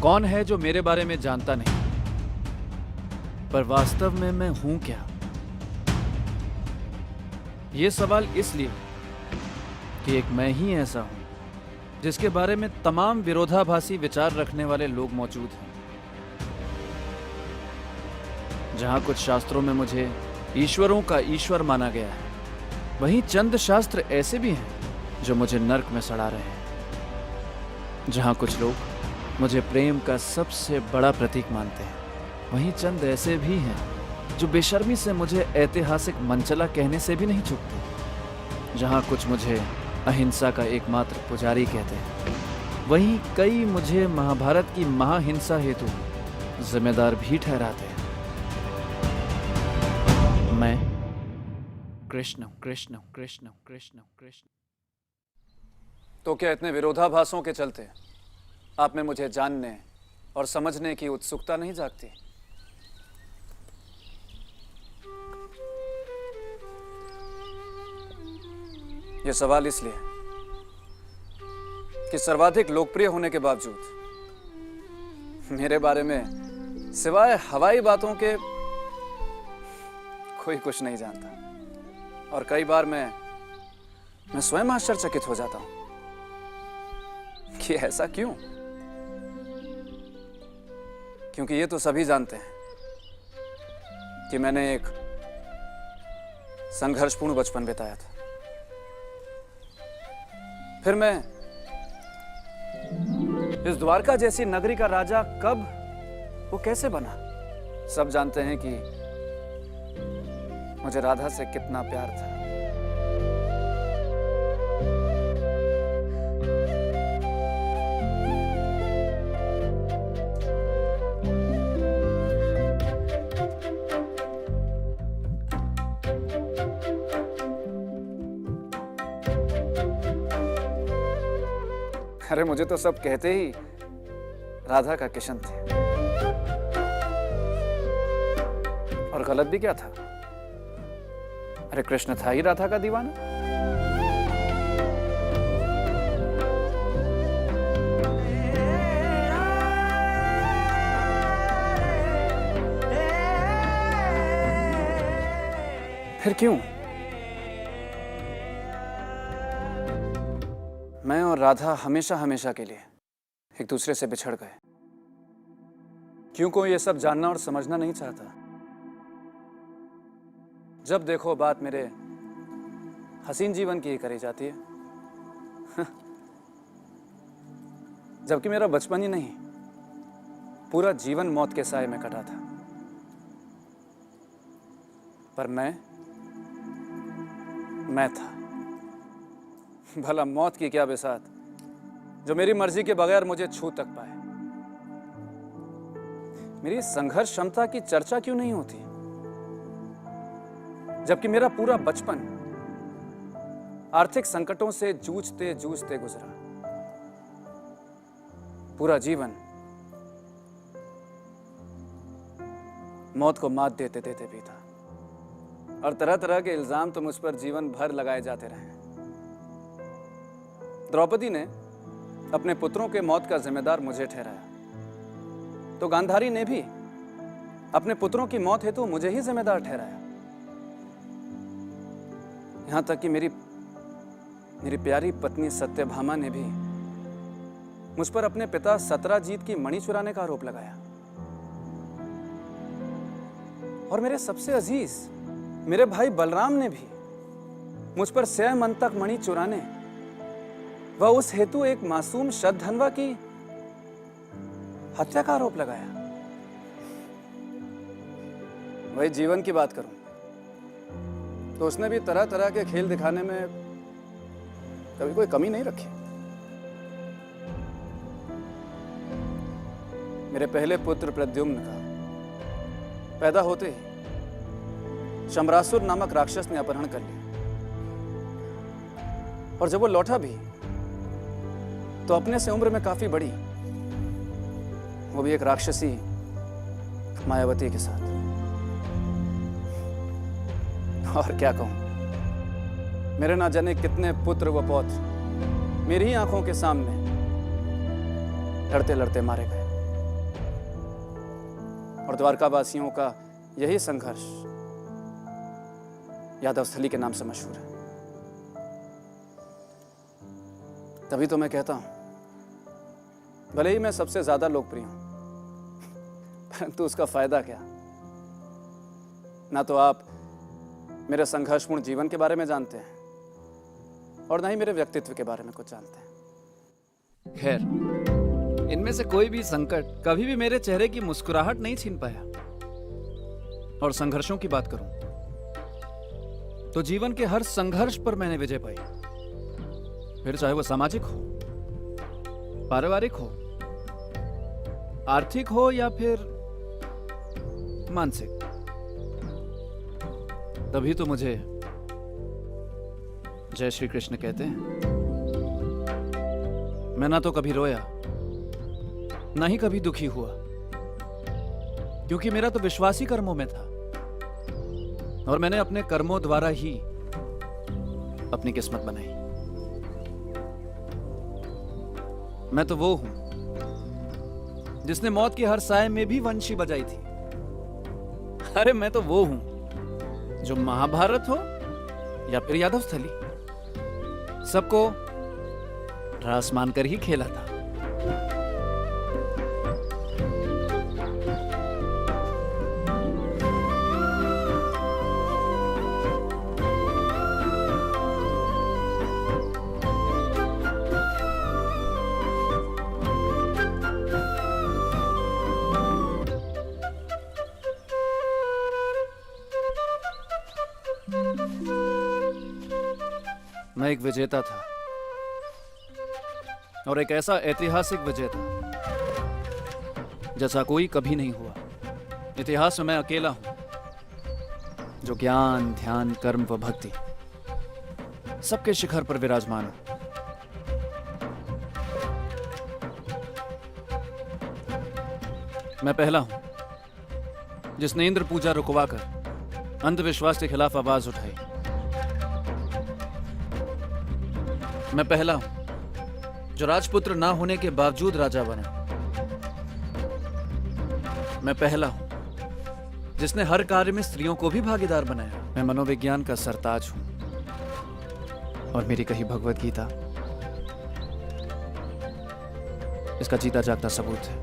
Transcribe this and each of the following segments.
कौन है जो मेरे बारे में जानता नहीं, पर वास्तव में मैं हूं क्या? यह सवाल इसलिए कि एक मैं ही ऐसा हूं जिसके बारे में तमाम विरोधाभासी विचार रखने वाले लोग मौजूद हैं। जहां कुछ शास्त्रों में मुझे ईश्वरों का ईश्वर माना गया है, वहीं चंद शास्त्र ऐसे भी हैं जो मुझे नर्क में सड़ा रहे हैं। जहां कुछ लोग मुझे प्रेम का सबसे बड़ा प्रतीक मानते हैं, वहीं चंद ऐसे भी हैं जो बेशर्मी से मुझे ऐतिहासिक मंचला कहने से भी नहीं चूकते। जहां कुछ मुझे अहिंसा का एकमात्र पुजारी कहते हैं, वहीं कई मुझे महाभारत की महाहिंसा हेतु जिम्मेदार भी ठहराते हैं। मैं कृष्ण कृष्ण कृष्ण कृष्ण कृष्ण। तो क्या इतने विरोधाभासों के चलते आप में मुझे जानने और समझने की उत्सुकता नहीं जागती? यह सवाल इसलिए कि सर्वाधिक लोकप्रिय होने के बावजूद मेरे बारे में सिवाय हवाई बातों के कोई कुछ नहीं जानता। और कई बार मैं स्वयं आश्चर्यचकित हो जाता हूं कि ऐसा क्यों? क्योंकि ये तो सभी जानते हैं कि मैंने एक संघर्षपूर्ण बचपन बिताया था। फिर मैं इस द्वारका जैसी नगरी का राजा कब, वो कैसे बना? सब जानते हैं कि मुझे राधा से कितना प्यार था। अरे मुझे तो सब कहते ही राधा का किशन थे। और गलत भी क्या था? अरे कृष्ण था ही राधा का दीवाना। फिर क्यों मैं और राधा हमेशा हमेशा के लिए एक दूसरे से बिछड़ गए? क्यों कोई ये सब जानना और समझना नहीं चाहता? जब देखो बात मेरे हसीन जीवन की ही करी जाती है। जबकि मेरा बचपन ही नहीं, पूरा जीवन मौत के साए में कटा था। पर मैं था। भला मौत की क्या बिसात जो मेरी मर्जी के बगैर मुझे छू तक पाए। मेरी संघर्ष क्षमता की चर्चा क्यों नहीं होती, जबकि मेरा पूरा बचपन आर्थिक संकटों से जूझते जूझते गुजरा। पूरा जीवन मौत को मात देते देते बीता। और तरह तरह के इल्जाम तो मुझ पर जीवन भर लगाए जाते रहे। द्रौपदी ने अपने पुत्रों के मौत का जिम्मेदार मुझे ठहराया, तो गांधारी ने भी अपने पुत्रों की मौत हेतु मुझे ही जिम्मेदार ठहराया। यहां तक कि मेरी प्यारी पत्नी सत्यभामा ने भी मुझ पर अपने पिता सत्यजीत की मणि चुराने का आरोप लगाया। और मेरे सबसे अजीज मेरे भाई बलराम ने भी मुझ पर 6 मन तक मणि चुराने व उस हेतु एक मासूम शतधन्वा की हत्या का आरोप लगाया। वही जीवन की बात करूं तो उसने भी तरह तरह के खेल दिखाने में कभी कोई कमी नहीं रखी। मेरे पहले पुत्र प्रद्युम्न का पैदा होते ही शम्रासुर नामक राक्षस ने अपहरण कर लिया। और जब वो लौटा भी तो अपने से उम्र में काफी बड़ी, वो भी एक राक्षसी मायावती के साथ। और क्या कहूं, मेरे ना जाने कितने पुत्र व पौत्र मेरी ही आंखों के सामने लड़ते लड़ते मारे गए। और द्वारका वासियों का यही संघर्ष यादवस्थली के नाम से मशहूर है। तभी तो मैं कहता हूं, भले ही मैं सबसे ज्यादा लोकप्रिय हूं, परंतु उसका फायदा क्या? ना तो आप मेरे संघर्षपूर्ण जीवन के बारे में जानते हैं और ना ही मेरे व्यक्तित्व के बारे में कुछ जानते हैं। खैर, इनमें से कोई भी संकट कभी भी मेरे चेहरे की मुस्कुराहट नहीं छीन पाया। और संघर्षों की बात करूं तो जीवन के हर संघर्ष पर मैंने विजय पाई, फिर चाहे वो सामाजिक हो, पारिवारिक हो, आर्थिक हो या फिर मानसिक। तभी तो मुझे जय श्री कृष्ण कहते हैं। मैं ना तो कभी रोया, ना ही कभी दुखी हुआ, क्योंकि मेरा तो विश्वास ही कर्मों में था और मैंने अपने कर्मों द्वारा ही अपनी किस्मत बनाई। मैं तो वो हूं जिसने मौत की हर साय में भी वंशी बजाई थी। अरे मैं तो वो हूं जो महाभारत हो या फिर यादवस्थली, सबको रास मानकर ही खेला था। मैं एक विजेता था और एक ऐसा ऐतिहासिक विजेता जैसा कोई कभी नहीं हुआ। इतिहास में मैं अकेला हूं जो ज्ञान, ध्यान, कर्म व भक्ति सबके शिखर पर विराजमान हूं। मैं पहला हूं जिसने इंद्र पूजा रुकवाकर अंधविश्वास के खिलाफ आवाज उठाई। मैं पहला हूं जो राजपुत्र ना होने के बावजूद राजा बना। मैं पहला हूं जिसने हर कार्य में स्त्रियों को भी भागीदार बनाया। मैं मनोविज्ञान का सरताज हूं और मेरी कही भगवत गीता इसका जीता जागता सबूत है।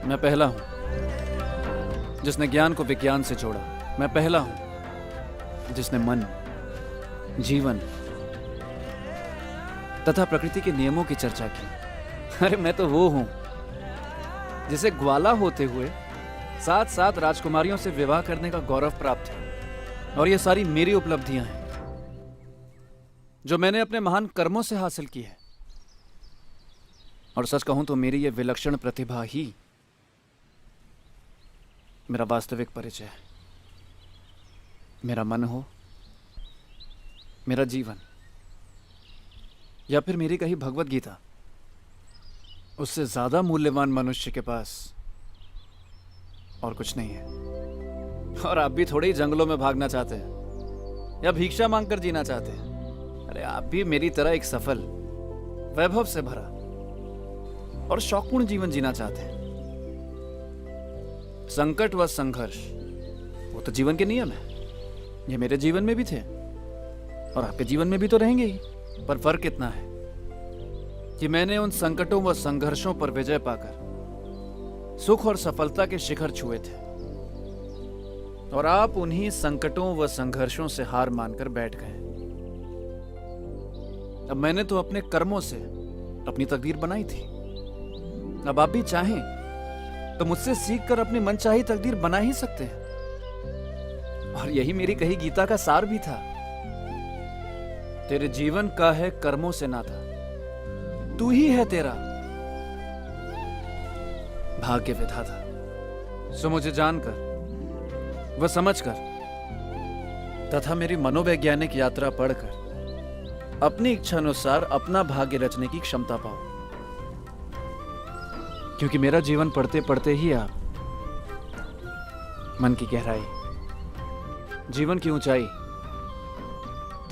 मैं पहला हूं जिसने ज्ञान को विज्ञान से जोड़ा। मैं पहला हूं जिसने मन, जीवन तथा प्रकृति के नियमों की चर्चा की। अरे मैं तो वो हूं जिसे ग्वाला होते हुए 7 राजकुमारियों से विवाह करने का गौरव प्राप्त है। और ये सारी मेरी उपलब्धियां हैं जो मैंने अपने महान कर्मों से हासिल की है। और सच कहूं तो मेरी ये विलक्षण प्रतिभा ही मेरा वास्तविक परिचय है। मेरा मन हो, मेरा जीवन या फिर मेरी कही भगवत गीता, उससे ज्यादा मूल्यवान मनुष्य के पास और कुछ नहीं है। और आप भी थोड़े ही जंगलों में भागना चाहते हैं या भिक्षा मांगकर जीना चाहते हैं। अरे आप भी मेरी तरह एक सफल, वैभव से भरा और शौकपूर्ण जीवन जीना चाहते हैं। संकट व संघर्ष वो तो जीवन के नियम है। ये मेरे जीवन में भी थे और आपके जीवन में भी तो रहेंगे ही। पर फर्क इतना है कि मैंने उन संकटों व संघर्षों पर विजय पाकर सुख और सफलता के शिखर छुए थे और आप उन्हीं संकटों व संघर्षों से हार मानकर बैठ गए। अब मैंने तो अपने कर्मों से अपनी तकदीर बनाई थी। अब आप भी चाहें तो मुझसे सीखकर अपनी मनचाही तकदीर बना ही सकते हैं। और यही मेरी कही गीता का सार भी था। तेरे जीवन का है कर्मों से नाता, तू ही है तेरा भाग्य विधाता। सो मुझे जानकर व समझकर तथा मेरी मनोवैज्ञानिक यात्रा पढ़कर अपनी इच्छा अनुसार अपना भाग्य रचने की क्षमता पाओ। क्योंकि मेरा जीवन पढ़ते पढ़ते ही आप मन की गहराई, जीवन की ऊंचाई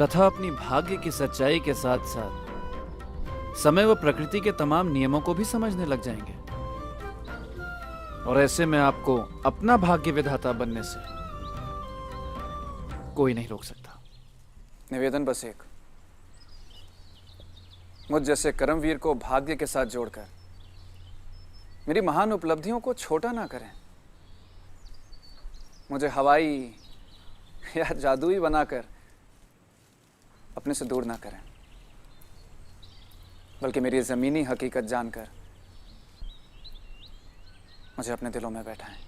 तथा अपनी भाग्य की सच्चाई के साथ साथ समय व प्रकृति के तमाम नियमों को भी समझने लग जाएंगे। और ऐसे में आपको अपना भाग्य विधाता बनने से कोई नहीं रोक सकता। निवेदन बस एक, मुझ जैसे कर्मवीर को भाग्य के साथ जोड़कर मेरी महान उपलब्धियों को छोटा ना करें। मुझे हवाई या जादुई बनाकर अपने से दूर ना करें, बल्कि मेरी ज़मीनी हकीकत जानकर मुझे अपने दिलों में बैठाएं।